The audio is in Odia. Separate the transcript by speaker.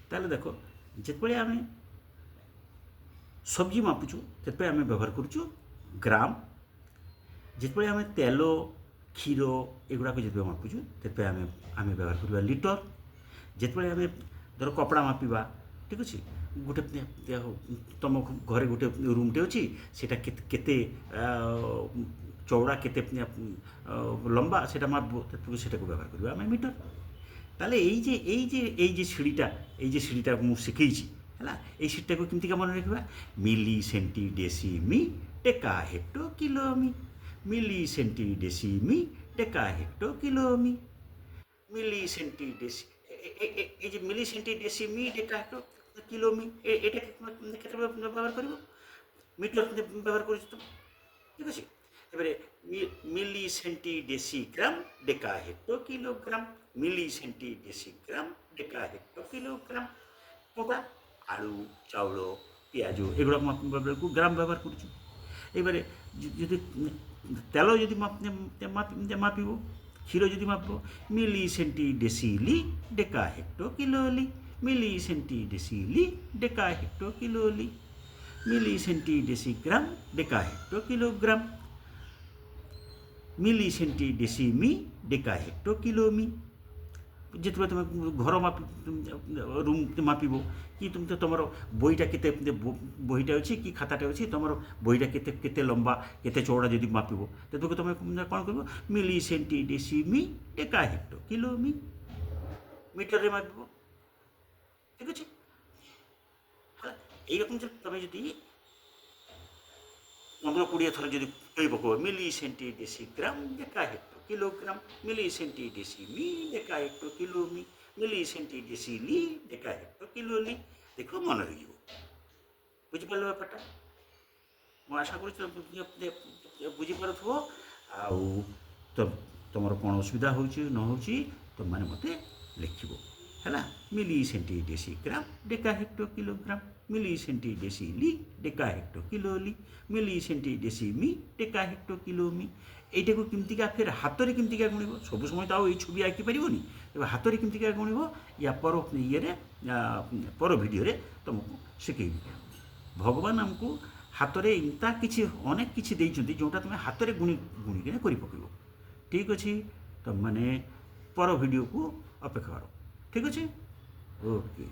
Speaker 1: তাহলে দেখো যেতବେଳେ আমি সবজি মাপুଛୁ ସେଥିପାଇଁ ଆମେ ବ୍ୟବହାର କରୁଛୁ ଗ୍ରାମ, ଯେତେବେଳେ ଆମେ ତେଲ କ୍ଷୀର ଏଗୁଡ଼ାକ ଯେତେବେଳେ ମାପୁଛୁ ସେଥିପାଇଁ ଆମେ ବ୍ୟବହାର କରିବା ଲିଟର, ଯେତେବେଳେ ଆମେ ଧର କପଡ଼ା ମାପିବା ଠିକ୍ ଅଛି, ଗୋଟେ ତୁମ ଘରେ ଗୋଟେ ରୁମ୍ଟେ ଅଛି ସେଇଟା କେତେ ଚଉଡ଼ା କେତେ ଲମ୍ବା ସେଇଟା ମାପିବ, ସେଟାକୁ ବ୍ୟବହାର କରିବା ଆମେ ମିଟର। তাহলে এই যে সিঁড়িটা ମୁଁ ଶିଖେଇଛି ହେଲା, এই সিঁড়িটাକୁ କେମିତିକା ମନେ ରଖିବା, ମିଲି ସେଣ୍ଟି ଡେସି ମି ଟେକା ହେକ୍ଟୋ କିଲୋ ମି, ମିଲି ସେଣ୍ଟି ଡେସି ମି ଟେକା ହେକ୍ଟୋ କିଲୋ ମି, মিলি সেন্টি ডেসি এই যে মিলি সেন্টি ডেসি মি ডেকা হেক্টর কিলো মি এটা ক্ষেত্রে ব্যবহার করব, মিটার ব্যবহার করছি তো, ঠিক আছে। এবারে মিলি সেন্টি ডেসি গ্রাম ডেকা হেক্টর কিলোগ্রাম, মিলি সেন্টি ডেসি গ্রাম ডেকা হেক্টর কিলোগ্রাম। কোটা আলু চাউল পেঁয়াজ এগুলো মাপবেলକୁ গ্রাম ব্যবহার করଛୁ। এবারে যদি তেল যদি মাপিব, ক্ষীর যদি মাপিব, মিলি সেন্টি ডেসিলি ডেকা হেক্টো কিলোলি, মিলি সেন্টি ডেসিলি ডেকা হেক্টো কিলোলি, মিলি সেন্টি ডেসিগ্রাম ডেকা হেক্টো কিলোগ্রাম, মিলি সেন্টি ডেসিমি ডেকা হেক্টো কিলোমি। যেତେବେଳେ ତୁମେ ଘର ରୁମ୍ ମାପିବ କି ତୁମର ବହିଟା କେତେ ବହିଟା ଅଛି କି ଖାତାଟା ଅଛି, ତୁମର ବହିଟା କେତେ କେତେ ଲମ୍ବା କେତେ ଚଉଡ଼ା ଯଦି ମାପିବ, ତେବେ ତୁମେ କ'ଣ କରିବ, ମିଲି ସେଣ୍ଟି ଡେସି ମି ଡେକା ହେକ୍ଟୋ କିଲୋ ମି, ମିଟରରେ ମାପିବ, ଠିକ୍ ଅଛି। এইরকম তুমি যদি 15-20 থর যদি কই পকাব, মিলি সেন্টি ডেসি গ্রাম ডেকা হেক্টর কিলোগ্রাম, মিলি সেন্টি ডেসি মি ডেকা হেক্টর কিলো মি, মিলি সেন্টি ডেসি লি ডেকা হেক্টর কিলো লি, দেখো মনে রয়েযাব। বুঝিপার ব্যাপারটা? ମୁଁ ଆଶା କରୁଛି ବୁଝିପାରୁଥିବ। ଆଉ ତୁମର କ'ଣ ଅସୁବିଧା ହେଉଛି ନ ହେଉଛି ତୁମମାନେ ମୋତେ ଲେଖିବ ହେଲା। ମିଲି ସେଣ୍ଟି ଡେସି ଗ୍ରାମ ଡେକା ହେକ୍ଟୋ କିଲୋଗ୍ରାମ, ମିଲି ସେଣ୍ଟି ଡେସି ଲି ଡେକା ହେକ୍ଟୋ କିଲୋ ଲି, ମିଲି ସେଣ୍ଟି ଡେସି মি ଡେକା ହେକ୍ଟୋ କିଲୋ মি। এইটাକୁ କେମିତିକା ଫେର ହାତରେ କେମିତିକା ଗୁଣିବ, ସବୁ ସମୟ ତ ଆଉ ଏଇ ଛବି ଆଙ୍କିପାରିବନି, ତେବେ ହାତରେ କେମିତିକା ଗୁଣିବ ୟା ପର ଭିଡ଼ିଓରେ ତୁମକୁ ଶିଖେଇବି। ଭଗବାନ ଆମକୁ ହାତରେ ଏନ୍ତା କିଛି ଅନେକ କିଛି ଦେଇଛନ୍ତି ଯେଉଁଟା ତୁମେ ହାତରେ ଗୁଣିକିନା କରି ପକାଇବ। ଠିକ୍ ଅଛି, ତୁମମାନେ ପର ଭିଡ଼ିଓକୁ ଅପେକ୍ଷା କର, ଠିକ୍ ଅଛି, ଓକେ।